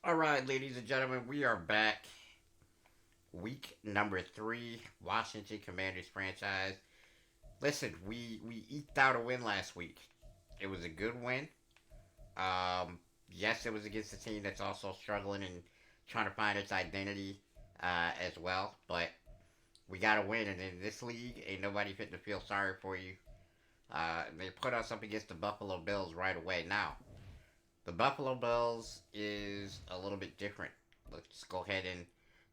Alright, ladies and gentlemen, we are back. Week number 3, Washington Commanders franchise. Listen, we eked out a win last week. It was a good win. Yes, it was against a team that's also struggling and trying to find its identity as well. But we got a win, and in this league, ain't nobody fit to feel sorry for you. They put us up against the Buffalo Bills right away. Now, the Buffalo Bills is a little bit different. Let's go ahead and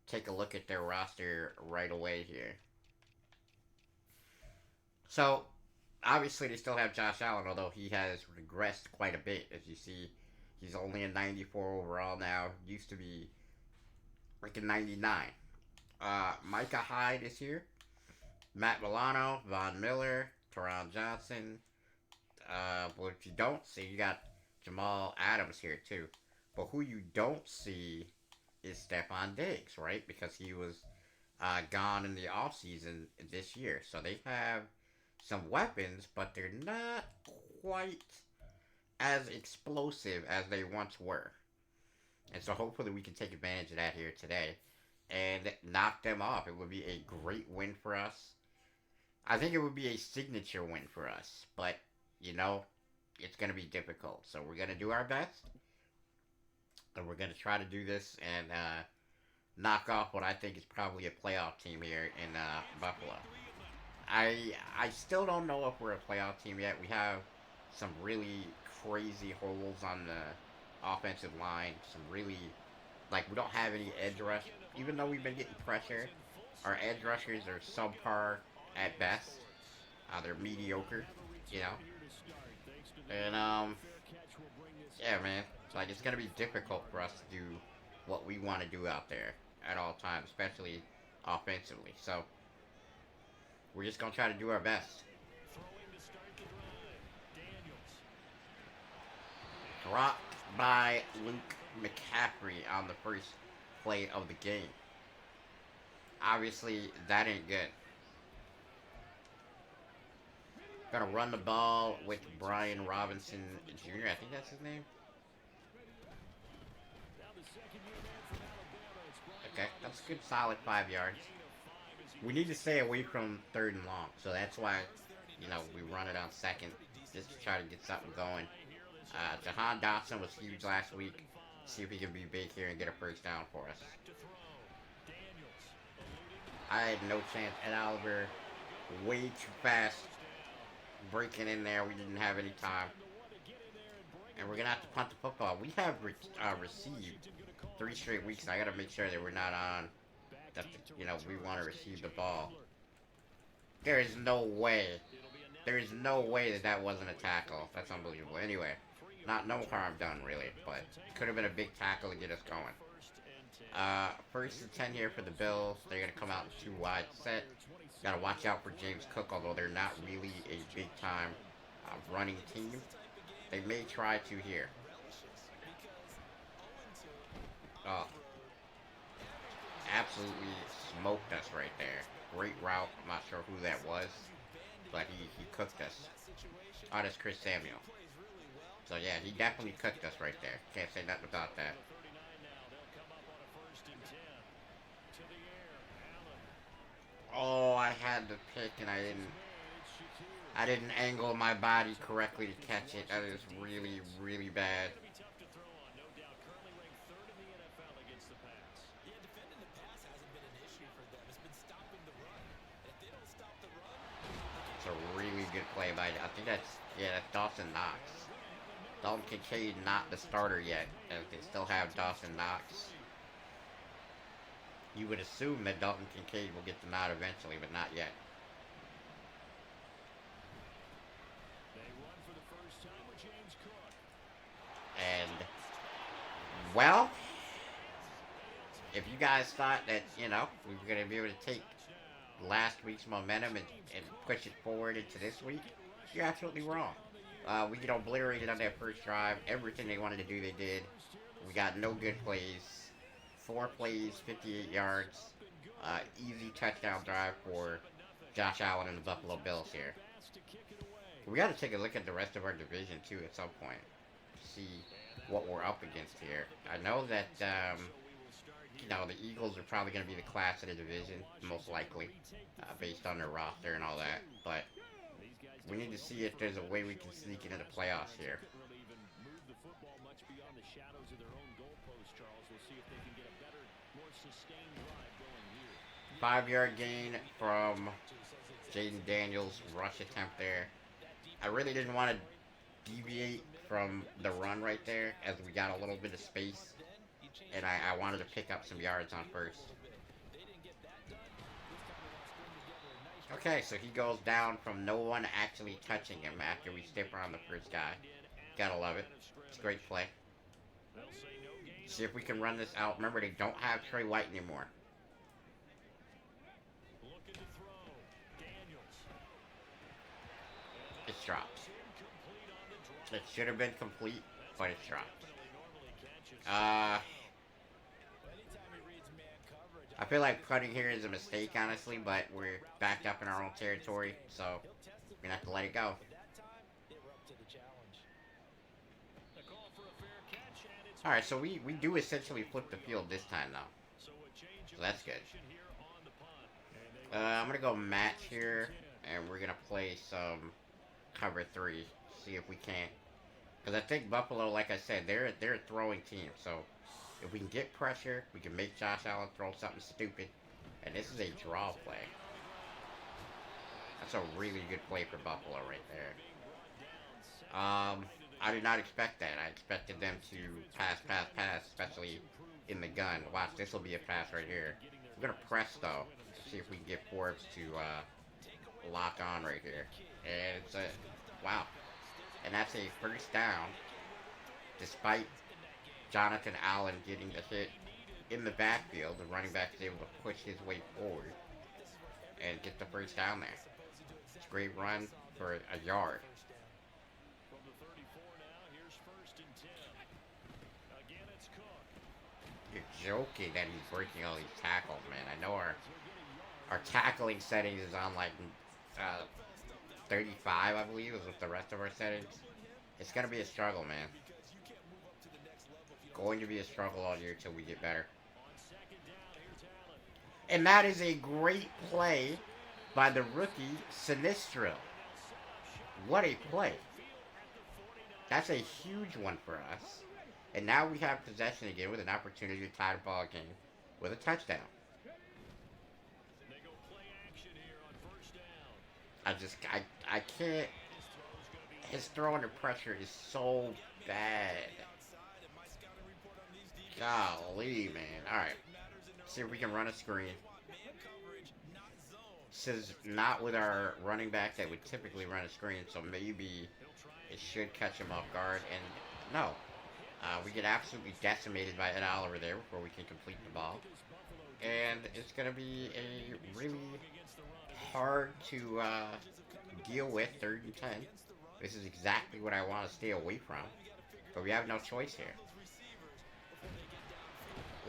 take a look at their roster right away here. So, obviously, they still have Josh Allen, although he has regressed quite a bit. As you see, he's only a 94 overall now. Used to be like a 99. Micah Hyde is here. Matt Milano, Von Miller, Teron Johnson. What you don't see, you got Jamal Adams here too. But who you don't see is Stephon Diggs, right? Because he was gone in the offseason this year. So they have some weapons, but they're not quite as explosive as they once were. And so hopefully we can take advantage of that here today and knock them off. It would be a great win for us. I think it would be a signature win for us, but you know, it's going to be difficult. So we're going to do our best, and we're going to try to do this and knock off what I think is probably a playoff team here in Buffalo. I still don't know if we're a playoff team yet. We have some really crazy holes on the offensive line. Some really, like, we don't have any edge rush. Even though we've been getting pressure, our edge rushers are subpar at best. They're mediocre, you know. And yeah, man. Like, it's gonna be difficult for us to do what we want to do out there at all times, especially offensively. So we're just gonna try to do our best. Dropped by Luke McCaffrey on the first play of the game. Obviously, that ain't good. Gonna run the ball with Brian Robinson Jr. I think that's his name. Okay, that's a good solid 5 yards. We need to stay away from third and long, so that's why, you know, we run it on second just to try to get something going. Jahan Dotson was huge last week. See if he can be big here and get a first down for us. I had no chance. Ed Oliver, way too fast, breaking in there. We didn't have any time. And we're going to have to punt the football. We have received 3 straight weeks. I got to make sure that we're not on, that, you know, we want to receive the ball. There is no way. There is no way that that wasn't a tackle. That's unbelievable. Anyway, no harm done, really. But it could have been a big tackle to get us going. First and 10 here for the Bills. They're going to come out in 2 wide set. Got to watch out for James Cook, although they're not really a big-time running team. They may try to here. Oh. Absolutely smoked us right there. Great route. I'm not sure who that was, but he cooked us. Oh, that's Chris Samuel. So yeah, he definitely cooked us right there. Can't say nothing about that. Oh, I had the pick and I didn't angle my body correctly to catch it. That is really, really bad. It's a really good play by, I think that's Dawson Knox. Dalton Kincaid not the starter yet, as they still have Dawson Knox. You would assume that Dalton Kincaid will get the nod eventually, but not yet. And, well, if you guys thought that, you know, we were going to be able to take last week's momentum and push it forward into this week, you're absolutely wrong. We get obliterated on that first drive. Everything they wanted to do, they did. We got no good plays. 4 plays, 58 yards. Easy touchdown drive for Josh Allen and the Buffalo Bills here. We got to take a look at the rest of our division, too, at some point. See what we're up against here. I know that the Eagles are probably going to be the class of the division, most likely, based on their roster and all that. But we need to see if there's a way we can sneak into the playoffs here. 5-yard gain from Jayden Daniels, rush attempt there. I really didn't want to deviate from the run right there, as we got a little bit of space, and I wanted to pick up some yards on first. Okay, so he goes down from no one actually touching him after we step around the first guy. Gotta love it. It's a great play. See if we can run this out. Remember, they don't have Trey White anymore. It's dropped. It should have been complete, but it's dropped. I feel like punting here is a mistake, honestly, but we're backed up in our own territory, so we're gonna have to let it go. Alright, so we do essentially flip the field this time, though. So that's good. I'm gonna go match here, and we're gonna play some cover 3, see if we can't. Because I think Buffalo, like I said, they're a throwing team, so if we can get pressure, we can make Josh Allen throw something stupid. And this is a draw play. That's a really good play for Buffalo right there. I did not expect that. I expected them to pass, especially in the gun. Watch, this will be a pass right here. We're going to press, though, to see if we can get Forbes to lock on right here. And it's a... wow. And that's a first down, despite Jonathan Allen getting a hit in the backfield. The running back is able to push his way forward and get the first down there. It's a great run for a yard. You're joking that he's breaking all these tackles, man. I know our tackling settings is on like 35, I believe, is with the rest of our settings. It's gonna be a struggle, man. Going to be a struggle all year till we get better. And that is a great play by the rookie Sinistro. What a play. That's a huge one for us. And now we have possession again with an opportunity to tie the ball game with a touchdown. I can't. His throw under pressure is so bad. Golly, man. Alright. See if we can run a screen. This is not with our running back that would typically run a screen, so maybe it should catch him off guard. And no. We get absolutely decimated by Ed Oliver there before we can complete the ball. And it's going to be a really hard to deal with 3rd and 10. This is exactly what I want to stay away from. But we have no choice here.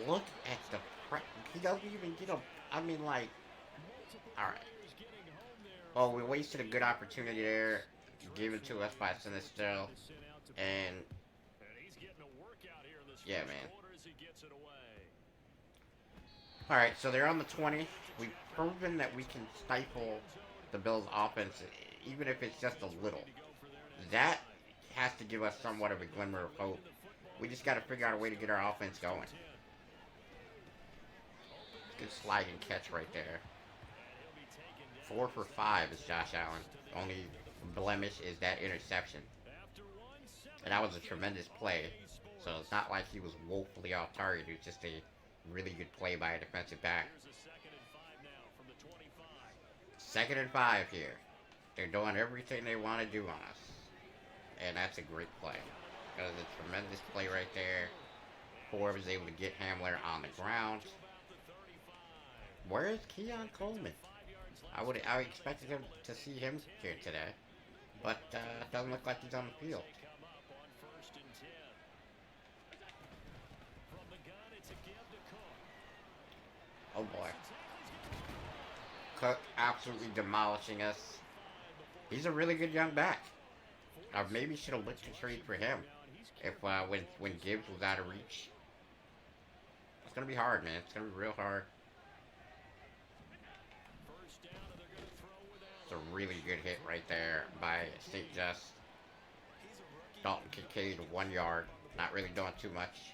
Look at the he doesn't even get a... I mean, like... Alright. Well, we wasted a good opportunity there. Given to us by Sinistro. And... yeah, man. Alright, so they're on the 20. We've proven that we can stifle the Bills' offense, even if it's just a little. That has to give us somewhat of a glimmer of hope. We just got to figure out a way to get our offense going. Good slide and catch right there. 4 for 5 is Josh Allen. Only blemish is that interception. And that was a tremendous play. So it's not like he was woefully off target. It was just a really good play by a defensive back. 2nd and 5 here. They're doing everything they want to do on us. And that's a great play. That was a tremendous play right there. Forbes was able to get Hamler on the ground. Where is Keon Coleman? I expected him to see him here today. But it doesn't look like he's on the field. Oh boy. Cook absolutely demolishing us. He's a really good young back. I maybe should have looked to trade for him. If when Gibbs was out of reach, it's gonna be hard, man. It's gonna be real hard. It's a really good hit right there by St. Just. Dalton Kincaid, 1 yard. Not really doing too much.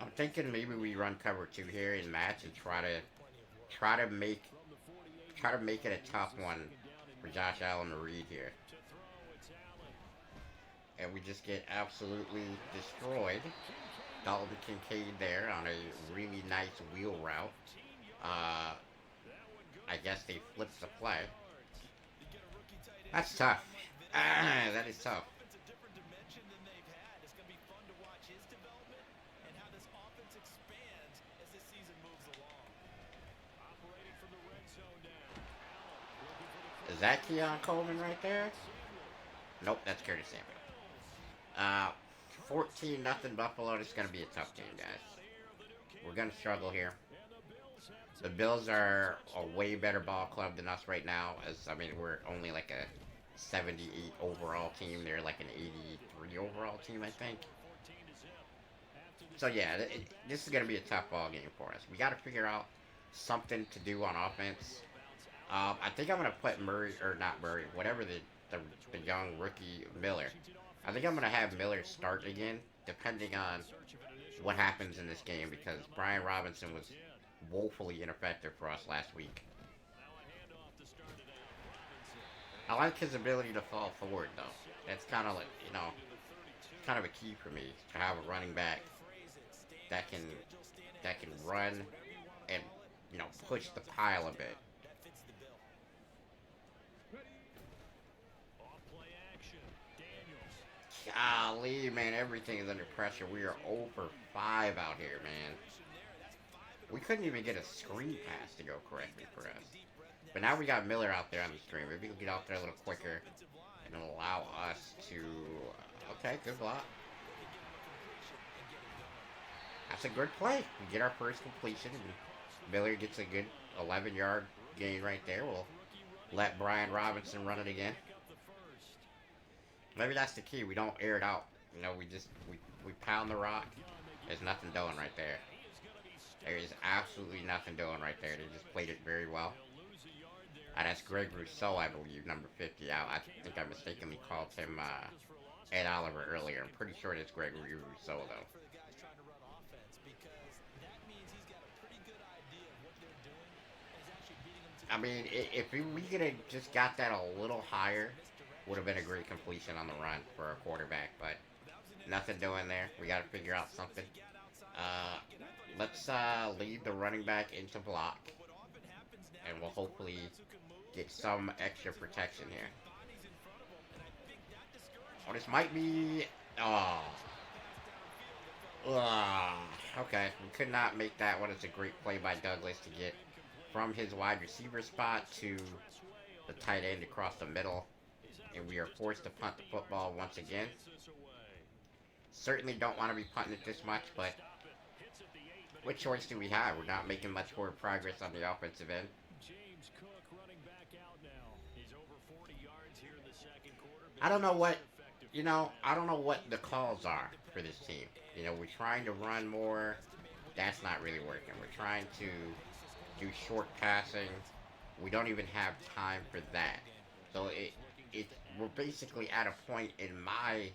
I'm thinking maybe we run cover 2 here in match and try to make try to make it a tough one for Josh Allen to read here. And we just get absolutely destroyed. Dalton Kincaid there on a really nice wheel route. I guess they flipped the play. That's tough. That is tough. Is that Keon Coleman right there? Nope, that's Curtis Samuel. 14 nothing Buffalo. This is gonna be a tough game, guys. We're gonna struggle here. The Bills are a way better ball club than us right now. As I mean, we're only like a 78 overall team. They're like an 83 overall team, I think. So yeah, this is gonna be a tough ball game for us. We got to figure out something to do on offense. I think I'm gonna put Murray or not Murray, whatever the young rookie Miller. I think I'm gonna have Miller start again, depending on what happens in this game, because Brian Robinson was woefully ineffective for us last week. I like his ability to fall forward, though. That's kind of like, kind of a key for me to have a running back that can run and push the pile a bit. Golly, man, everything is under pressure. We are 0 for 5 out here, man. We couldn't even get a screen pass to go correctly for us. But now we got Miller out there on the screen. Maybe we'll get out there a little quicker and allow us to... Okay, good block. That's a good play. We get our first completion, and Miller gets a good 11-yard gain right there. We'll let Brian Robinson run it again. Maybe that's the key. We don't air it out. We pound the rock. There's nothing doing right there. There is absolutely nothing doing right there. They just played it very well. That's Greg Rousseau, I believe, number 50 out. I think I mistakenly called him Ed Oliver earlier. I'm pretty sure it's Greg Rousseau, though. I mean, if we could have just got that a little higher, would have been a great completion on the run for a quarterback, but nothing doing there. We got to figure out something. Let's lead the running back into block, and we'll hopefully get some extra protection here. Oh, this might be... Oh. Okay, we could not make that one. It's a great play by Douglas to get from his wide receiver spot to the tight end across the middle. And we are forced to punt the football once again. Certainly don't want to be punting it this much, but what choice do we have? We're not making much forward progress on the offensive end. I don't know what, I don't know what the calls are for this team. We're trying to run more. That's not really working. We're trying to do short passing. We don't even have time for that. So we're basically at a point in my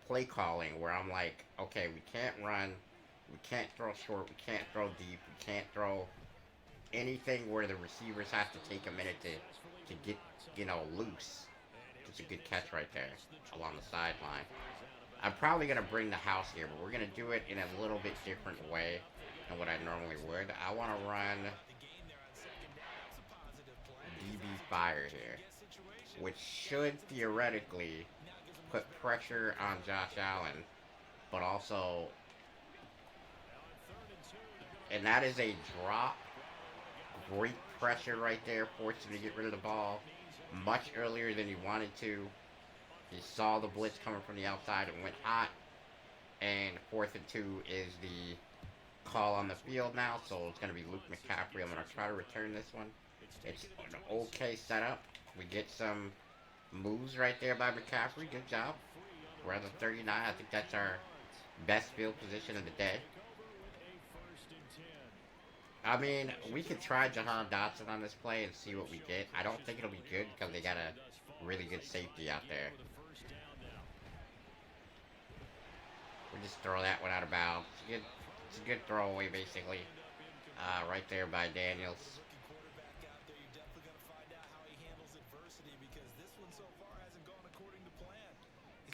play calling where I'm like, okay, we can't run, we can't throw short, we can't throw deep, we can't throw anything where the receivers have to take a minute to get, loose. It's a good catch right there along the sideline. I'm probably going to bring the house here, but we're going to do it in a little bit different way than what I normally would. I want to run DB Fire here, which should theoretically put pressure on Josh Allen, but also, and that is a drop. Great pressure right there, forced him to get rid of the ball much earlier than he wanted to. He saw the blitz coming from the outside and went hot. And 4th and 2 is the call on the field now, so it's going to be Luke McCaffrey. I'm going to try to return this one. It's an okay setup. We get some moves right there by McCaffrey. Good job. We're at the 39. I think that's our best field position of the day. I mean, we could try Jahan Dotson on this play and see what we get. I don't think it'll be good because they got a really good safety out there. We just throw that one out of bounds. It's a good throwaway, basically. Right there by Daniels.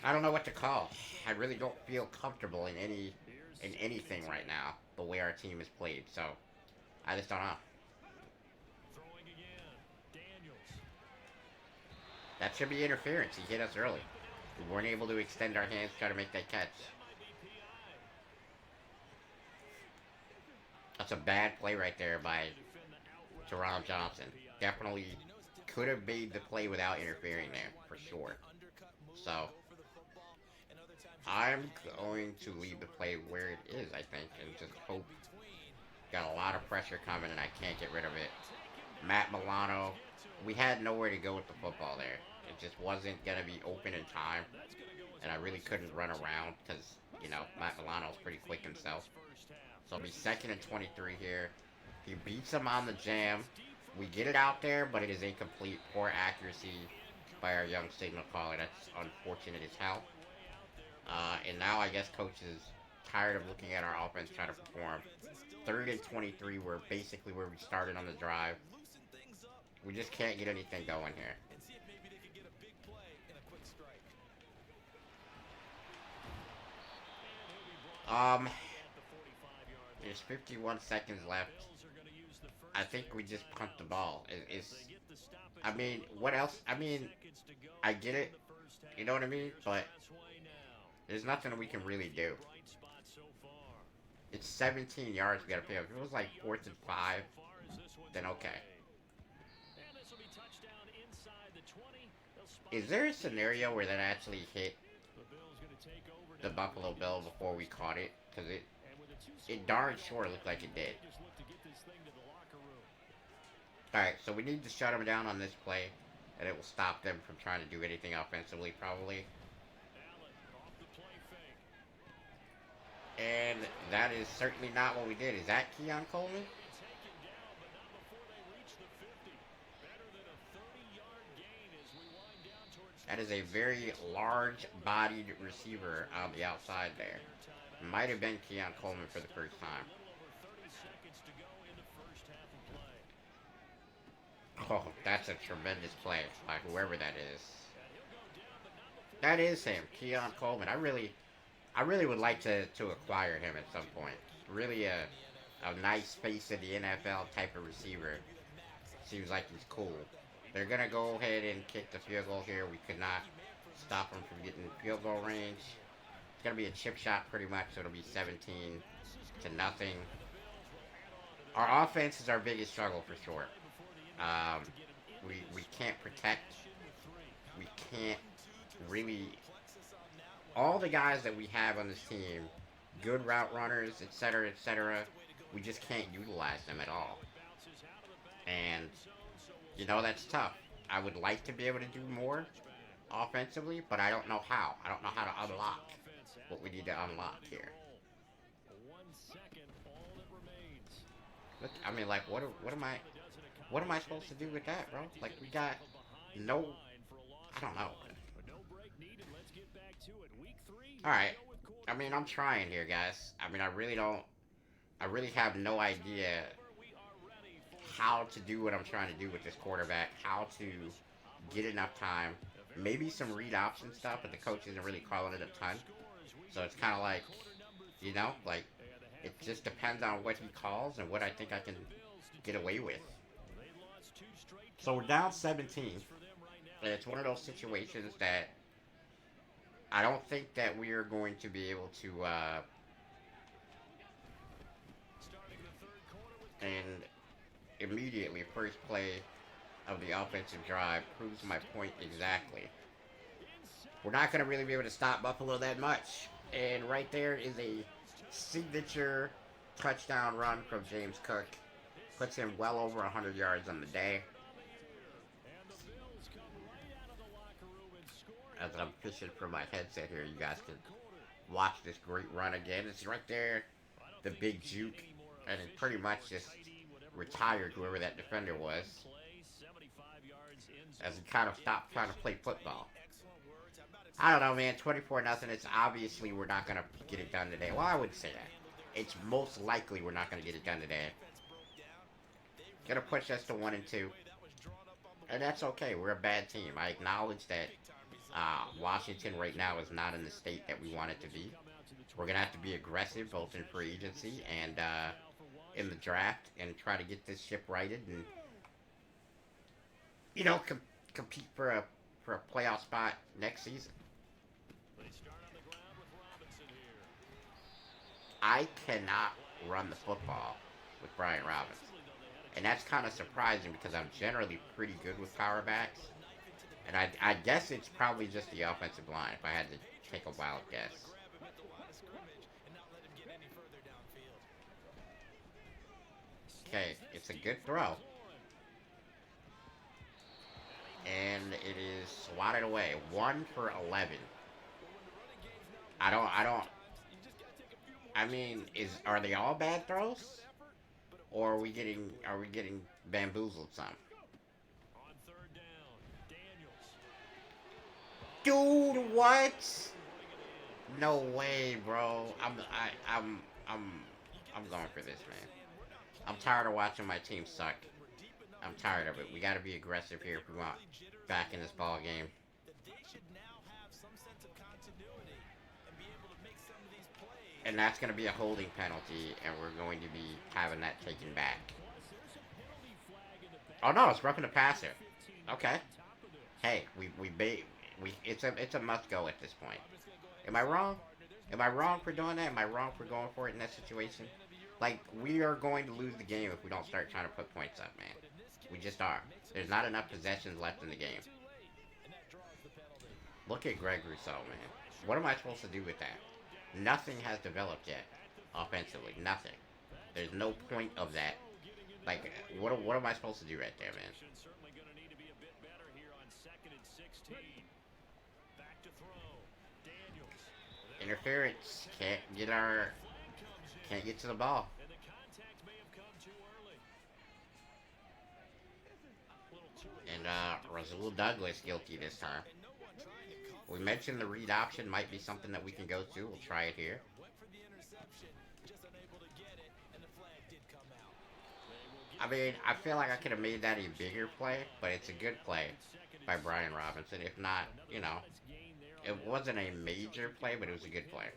I don't know what to call. I really don't feel comfortable in anything right now. The way our team is played, so I just don't know. That should be interference. He hit us early. We weren't able to extend our hands to try to make that catch. That's a bad play right there by Teron Johnson. Definitely could have made the play without interfering there, for sure. So, I'm going to leave the play where it is, I think, and just hope. Got a lot of pressure coming, and I can't get rid of it. Matt Milano, we had nowhere to go with the football there. It just wasn't going to be open in time, and I really couldn't run around because, Matt Milano's pretty quick himself. So it'll be 2nd and 23 here. He beats him on the jam. We get it out there, but it is incomplete. Poor accuracy by our young signal caller. That's unfortunate as hell. And now I guess coach is tired of looking at our offense trying to perform. 3rd and 23, we're basically where we started on the drive. We just can't get anything going here. There's 51 seconds left. I think we just punt the ball. I mean, what else? I mean, I get it. You know what I mean? But there's nothing we can really do. It's 17 yards we gotta pick up. If it was like 4th and 5, then okay. Is there a scenario where that actually hit the Buffalo Bill before we caught it? Because it darn sure looked like it did. Alright, so we need to shut them down on this play, and it will stop them from trying to do anything offensively, probably. And that is certainly not what we did. Is that Keon Coleman? That is a very large-bodied receiver on the outside there. Might have been Keon Coleman for the first time. Oh, that's a tremendous play by whoever that is. That is him, Keon Coleman. I really would like to acquire him at some point. Really a nice face of the NFL type of receiver. Seems like he's cool. They're going to go ahead and kick the field goal here. We could not stop them from getting field goal range. It's going to be a chip shot pretty much, so it'll be 17-0. Our offense is our biggest struggle for sure. We can't protect. We can't really... All the guys that we have on this team, good route runners, etc., we just can't utilize them at all. And, that's tough. I would like to be able to do more offensively, but I don't know how. I don't know how to unlock what we need to unlock here. Look, I mean, like, what am I supposed to do with that, bro? Like, we got no... I don't know. Alright. I mean, I'm trying here, guys. I mean, I really have no idea how to do what I'm trying to do with this quarterback. How to get enough time. Maybe some read option stuff, but the coach isn't really calling it a ton. So it's kind of like, like, it just depends on what he calls and what I think I can get away with. So we're down 17. And it's one of those situations that I don't think that we are going to be able to, and immediately, first play of the offensive drive proves my point exactly. We're not going to really be able to stop Buffalo that much. And right there is a signature touchdown run from James Cook. Puts him well over 100 yards on the day. as I'm fishing for my headset here, you guys can watch this great run again. It's right there, the big juke, and it pretty much just retired whoever that defender was, as he kind of stopped trying to play football. I don't know, man. 24-0. It's obviously we're not gonna get it done today. Well, I wouldn't say that. It's most likely we're not gonna get it done today. Gonna push us to 1-2, and that's okay. We're a bad team. I acknowledge that Washington right now is not in the state that we want it to be. We're gonna have to be aggressive both in free agency and in the draft, and try to get this ship righted, and compete for a playoff spot next season. I cannot run the football with Brian Robinson. And that's kind of surprising because I'm generally pretty good with power backs. And I guess it's probably just the offensive line if I had to take a wild guess. Okay, it's a good throw. And it is swatted away. 1 for 11. I mean, are they all bad throws? Or are we getting bamboozled some? Dude, what? No way, bro. I'm going for this, man. I'm tired of watching my team suck. I'm tired of it. We got to be aggressive here if we want back in this ball game. And that's going to be a holding penalty, and we're going to be having that taken back. Oh no, it's roughing the passer. Okay. Hey, it's a must go at this point. Am I wrong? Am I wrong for doing that? Am I wrong for going for it in that situation? Like, we are going to lose the game if we don't start trying to put points up, man. We just are. There's not enough possessions left in the game. Look at Greg Rousseau, man. What am I supposed to do with that? Nothing has developed yet, offensively. Nothing. There's no point of that. Like, what am I supposed to do right there, man? Interference. Can't get to the ball. And Rasul Douglas guilty this time. We mentioned the read option might be something that we can go to. We'll try it here. I mean, I feel like I could have made that a bigger play, but it's a good play by Brian Robinson. If not, it wasn't a major play, but it was a good play.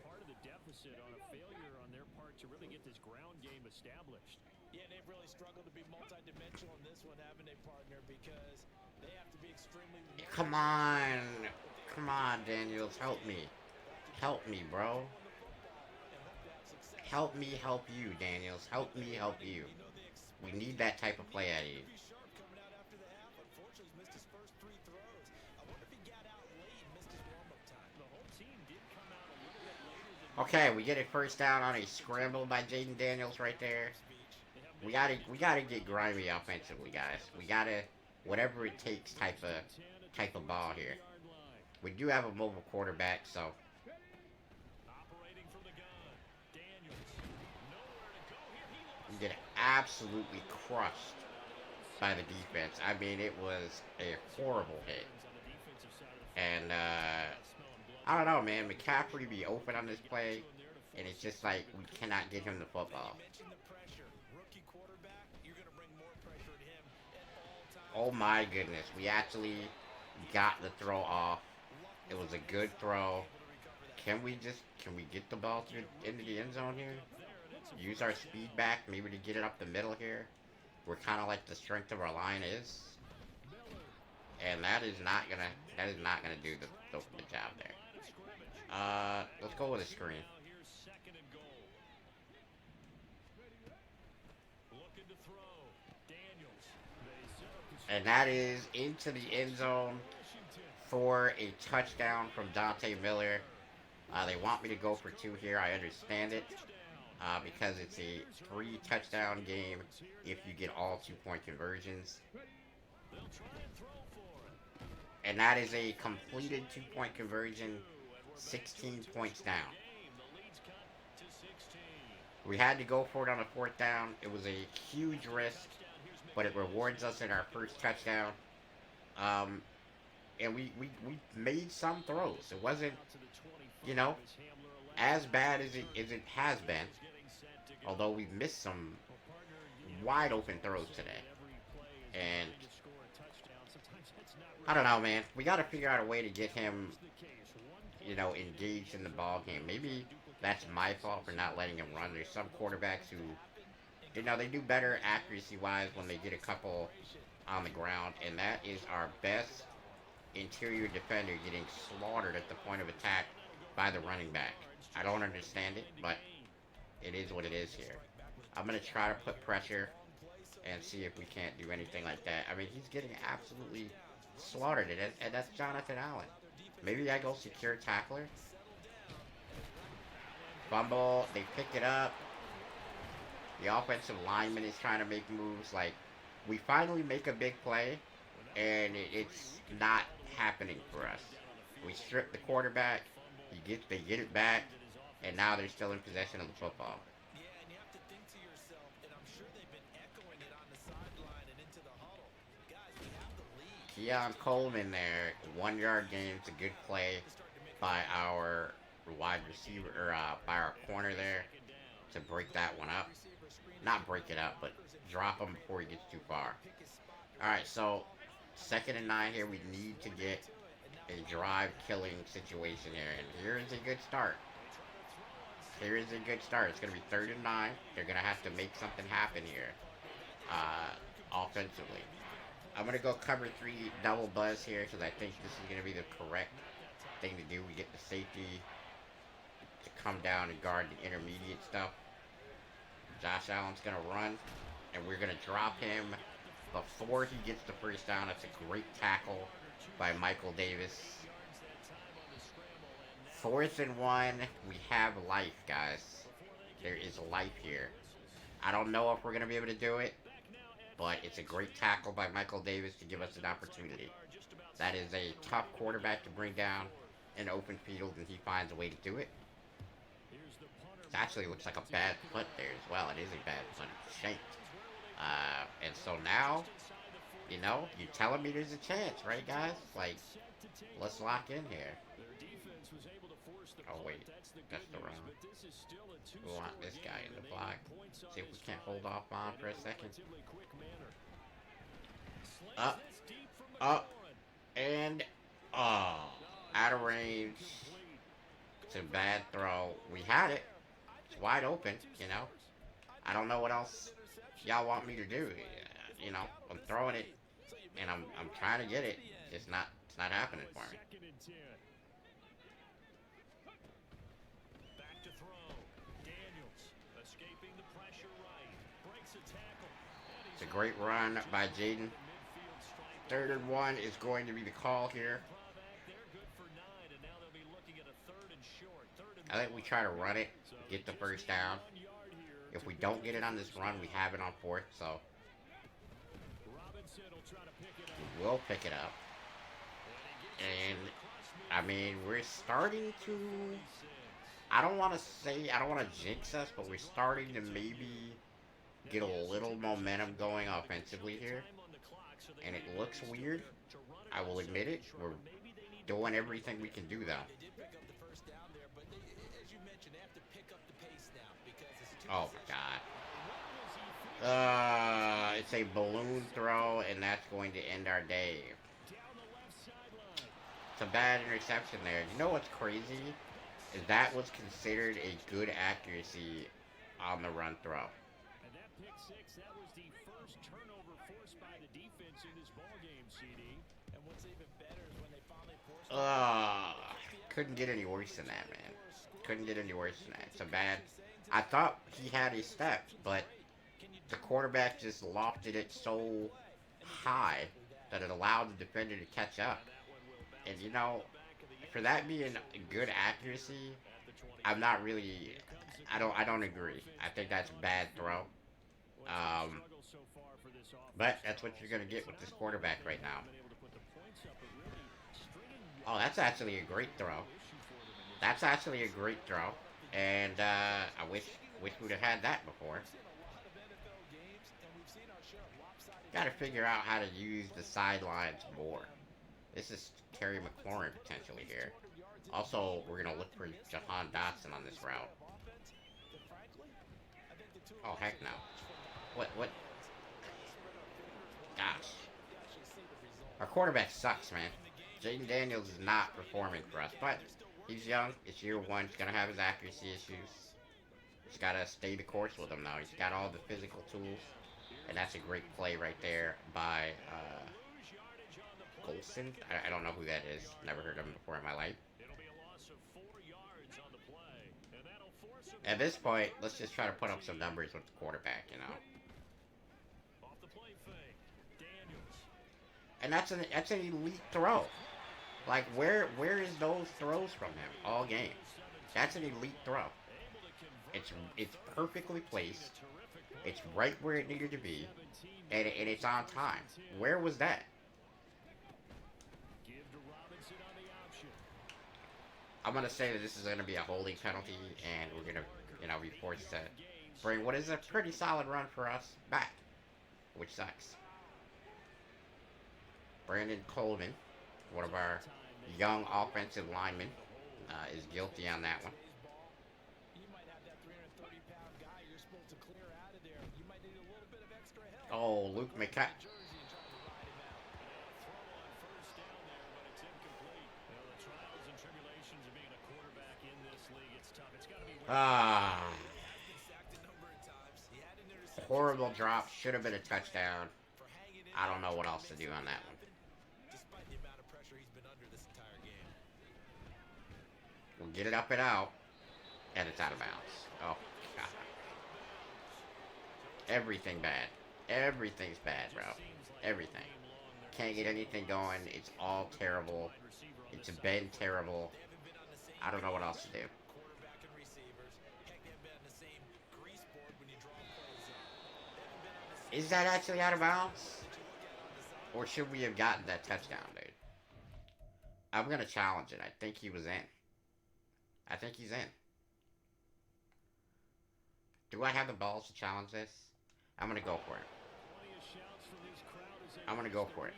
Yeah, they've really struggled to be multi-dimensional in this one, having a partner, because they have to be extremely... Come on, Daniels, help me. Help me, bro. Help me help you, Daniels. Help me help you. We need that type of play out of you. Okay, we get a first down on a scramble by Jayden Daniels right there. We gotta get grimy offensively, guys. We gotta, whatever it takes type of ball here. We do have a mobile quarterback, so. We get absolutely crushed by the defense. I mean, it was a horrible hit. And, I don't know, man. McCaffrey be open on this play, and it's just like we cannot get him the football. Oh my goodness, we actually got the throw off. It was a good throw. Can we get the ball into the end zone here? Use our speed back, maybe to get it up the middle here. We're kind of like the strength of our line is. And that is not gonna do the job there. Let's go with a screen. And that is into the end zone for a touchdown from Dante Miller. They want me to go for 2 here. I understand it. Because it's a 3-touchdown game if you get all 2-point conversions. And that is a completed 2-point conversion, 16 points down. We had to go for it on a 4th down. It was a huge risk, but it rewards us in our first touchdown. And we made some throws. It wasn't, you know, as bad as it has been. Although we've missed some wide open throws today. And I don't know, man. We got to figure out a way to get him, engaged in the ball game. Maybe that's my fault for not letting him run. There's some quarterbacks who, they do better accuracy-wise when they get a couple on the ground. And that is our best interior defender getting slaughtered at the point of attack by the running back. I don't understand it, but it is what it is here. I'm going to try to put pressure and see if we can't do anything like that. I mean, he's getting absolutely slaughtered, and that's Jonathan Allen. Maybe I go secure tackler. Fumble, they pick it up. The offensive lineman is trying to make moves. Like, we finally make a big play, and it's not happening for us. We strip the quarterback, they get it back, and now they're still in possession of the football. Yeah, and you have to think to yourself, and I'm sure they've been echoing it on the sideline and into the huddle. Guys, we have the lead. Keon Coleman there, 1-yard gain. It's a good play by our wide receiver, or by our corner there to break that one up. Not break it up, but drop him before he gets too far. Alright, so 2nd and 9 here. We need to get a drive-killing situation here, and here is a good start. Here is a good start. It's going to be 3rd and 9. They're going to have to make something happen here, offensively. I'm going to go cover 3 double buzz here because I think this is going to be the correct thing to do. We get the safety to come down and guard the intermediate stuff. Josh Allen's going to run, and we're going to drop him before he gets the first down. That's a great tackle by Michael Davis. 4th and 1. We have life, guys. There is life here. I don't know if we're going to be able to do it, but it's a great tackle by Michael Davis to give us an opportunity. That is a tough quarterback to bring down in open field, and he finds a way to do it. It actually looks like a bad punt there as well. It is a bad punt. It's shanked. And so now, you're telling me there's a chance, right, guys? Like, let's lock in here. Oh, wait. That's the wrong. We want this guy in the block. See if we can't hold off on for a second. Up, and, out of range. It's a bad throw. We had it. It's wide open, I don't know what else y'all want me to do. I'm throwing it, and I'm trying to get it. It's not happening for me. It's a great run by Jayden. 3rd and 1 is going to be the call here. I think we try to run it, get the first down. If we don't get it on this run, we have it on 4th, so we will pick it up. And, I mean, we're starting to, I don't want to jinx us, but we're starting to maybe get a little momentum going offensively here. And it looks weird. I will admit it. We're doing everything we can do, though. Oh my god. It's a balloon throw, and that's going to end our day. It's a bad interception there. You know what's crazy? Is that was considered a good accuracy on the run throw. And that pick six, that was the first turnover forced by the defense in this ballgame, CD. And what's even better is when they finally forced couldn't get any worse than that, man. Couldn't get any worse than that. It's a bad. I thought he had a step, but the quarterback just lofted it so high that it allowed the defender to catch up. And for that being good accuracy, I'm not really. I don't agree. I think that's a bad throw. But that's what you're gonna get with this quarterback right now. Oh, that's actually a great throw. That's actually a great throw. And I wish we'd have had that before. Got to figure out how to use the sidelines more. This is Terry McLaurin potentially here. Also, we're gonna look for Jahan Dotson on this route. Oh heck no! What? What? Gosh, our quarterback sucks, man. Jayden Daniels is not performing for us, but he's young. It's year one. He's gonna have his accuracy issues. He's gotta stay the course with him now. He's got all the physical tools, and that's a great play right there by Golson. I don't know who that is. Never heard of him before in my life. At this point, let's just try to put up some numbers with the quarterback, you know. And that's an elite throw. Like where is those throws from him all game? That's an elite throw. It's perfectly placed. It's right where it needed to be, and it's on time. Where was that? I'm gonna say that this is gonna be a holding penalty, and we're gonna, you know, be forced to bring what is a pretty solid run for us back, which sucks. Brandon Coleman, one of our young offensive linemen, is guilty on that one. Oh, Luke McCutcheon. Ah. Horrible drop. Should have been a touchdown. I don't know what else to do on that one. We'll get it up and out. And it's out of bounds. Oh, God. Everything bad. Everything's bad, bro. Everything. Can't get anything going. It's all terrible. It's been terrible. I don't know what else to do. Is that actually out of bounds? Or should we have gotten that touchdown, dude? I'm gonna challenge it. I think he was in. I think he's in. Do I have the balls to challenge this? I'm gonna go for it. I'm gonna go for it.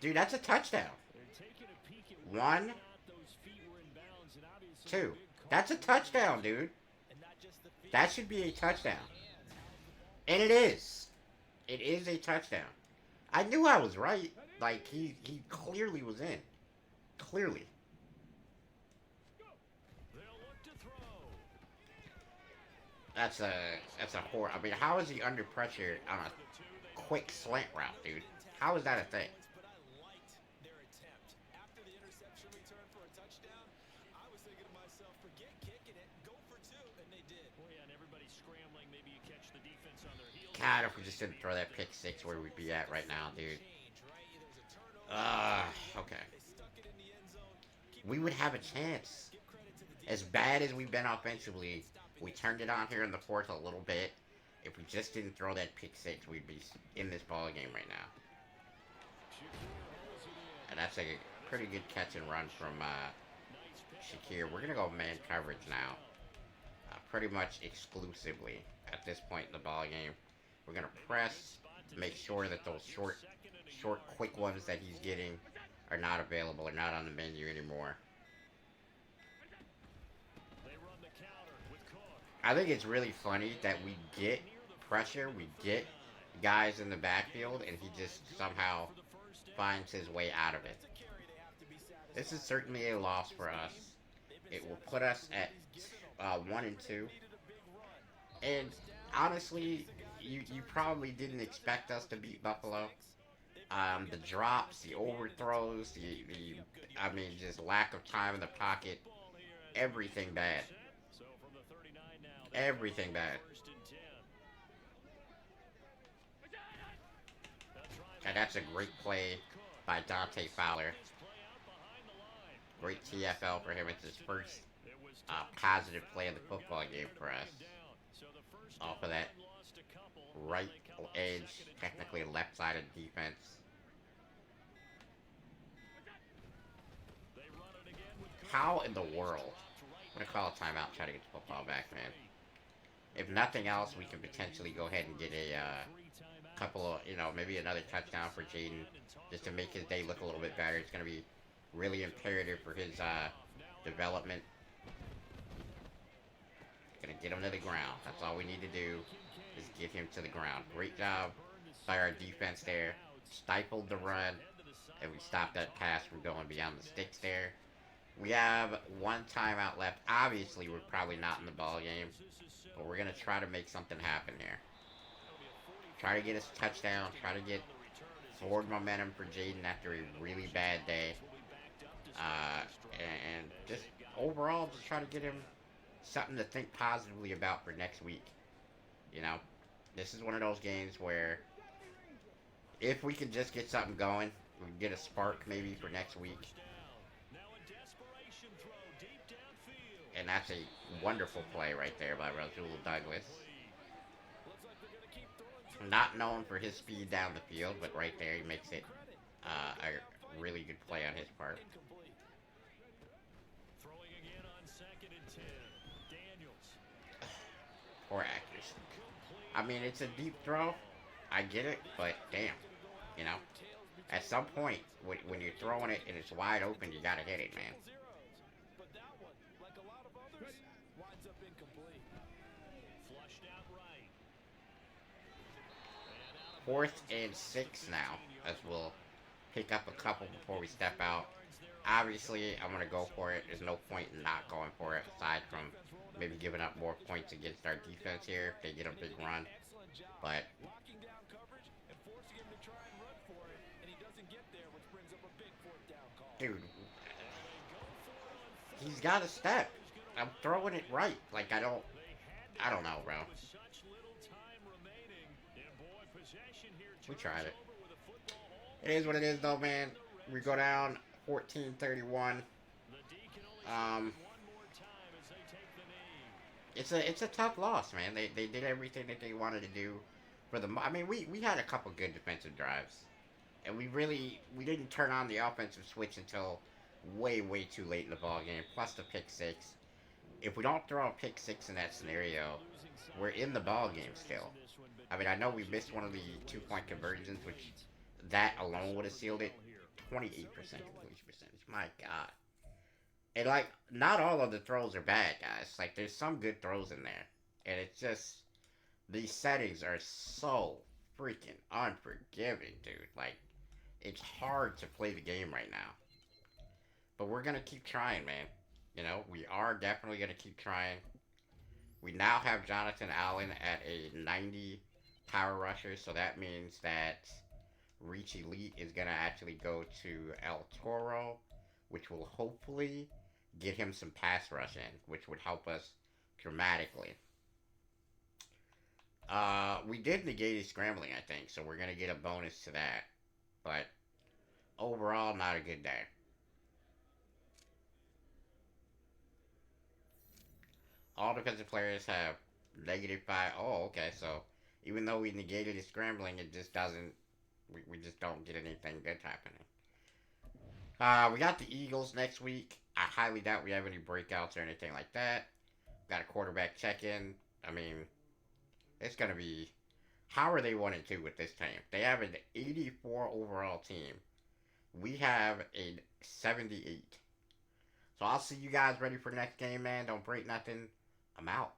Dude, that's a touchdown. 1, 2. That's a touchdown, dude. That should be a touchdown. And it is. It is a touchdown. I knew I was right. Like, he clearly was in. Clearly. That's a horror. I mean, how is he under pressure on a quick slant route, dude? How is that a thing? God, if we just didn't throw that pick six, where we'd be at right now, dude. Okay. We would have a chance. As bad as we've been offensively, we turned it on here in the fourth a little bit. If we just didn't throw that pick six, we'd be in this ball game right now. And that's a pretty good catch and run from Shakir. We're gonna go man coverage now, pretty much exclusively at this point in the ball game. We're gonna press, make sure that those short, quick ones that he's getting are not available, are not on the menu anymore. I think it's really funny that we get pressure, we get guys in the backfield, and he just somehow finds his way out of it. This is certainly a loss for us. It will put us at 1 and 2. And honestly, you probably didn't expect us to beat Buffalo. The drops, the overthrows, I mean, just lack of time in the pocket, everything bad. Everything bad. And that's a great play by Dante Fowler. Great TFL for him. It's his first positive play of the football game for us. off of that right edge, technically left side of defense. How in the world? I'm gonna call a timeout, try to get the football back, man. If nothing else, we can potentially go ahead and get a couple of, maybe another touchdown for Jayden, just to make his day look a little bit better. It's gonna be really imperative for his development. Gonna get him to the ground. That's all we need to do, is get him to the ground. Great job by our defense there. Stifled the run, and we stopped that pass from going beyond the sticks there. We have one timeout left. Obviously, we're probably not in the ball game, but we're going to try to make something happen here. Try to get us a touchdown. Try to get forward momentum for Jayden after a really bad day. And just overall, just try to get him something to think positively about for next week. This is one of those games where if we can just get something going, we can get a spark maybe for next week. And that's a wonderful play right there by Rasul Douglas. Not known for his speed down the field, but right there he makes it a really good play on his part. Poor accuracy. I mean, it's a deep throw. I get it, but damn. At some point, when you're throwing it and it's wide open, you gotta hit it, man. 4th and 6 now, as we'll pick up a couple before we step out. Obviously, I'm going to go for it. There's no point in not going for it, aside from maybe giving up more points against our defense here if they get a big run. But dude, he's got to step. I'm throwing it right. Like, I don't know, bro. We tried it. It is what it is, though, man. We go down 14-31. It's a tough loss, man. They did everything that they wanted to do for the. I mean, we had a couple good defensive drives, and we didn't turn on the offensive switch until way too late in the ball game. Plus the pick six. If we don't throw a pick six in that scenario, we're in the ball game still. I mean, I know we missed one of the 2-point conversions, which that alone would have sealed it. 28% completion percentage. My God. And, like, not all of the throws are bad, guys. Like, there's some good throws in there. And it's just, these settings are so freaking unforgiving, dude. Like, it's hard to play the game right now. But we're going to keep trying, man. We are definitely going to keep trying. We now have Jonathan Allen at a 90 power rusher, so that means that Reach Elite is going to actually go to El Toro, which will hopefully get him some pass rush in, which would help us dramatically. We did negate his scrambling, I think, so we're going to get a bonus to that. But overall, not a good day. All defensive players have -5. Oh, okay, so even though we negated his scrambling, it just doesn't, we just don't get anything good happening. We got the Eagles next week. I highly doubt we have any breakouts or anything like that. Got a quarterback check-in. I mean, it's going to be, how are they 1-2 with this team? They have an 84 overall team. We have a 78. So I'll see you guys ready for the next game, man. Don't break nothing. I'm out.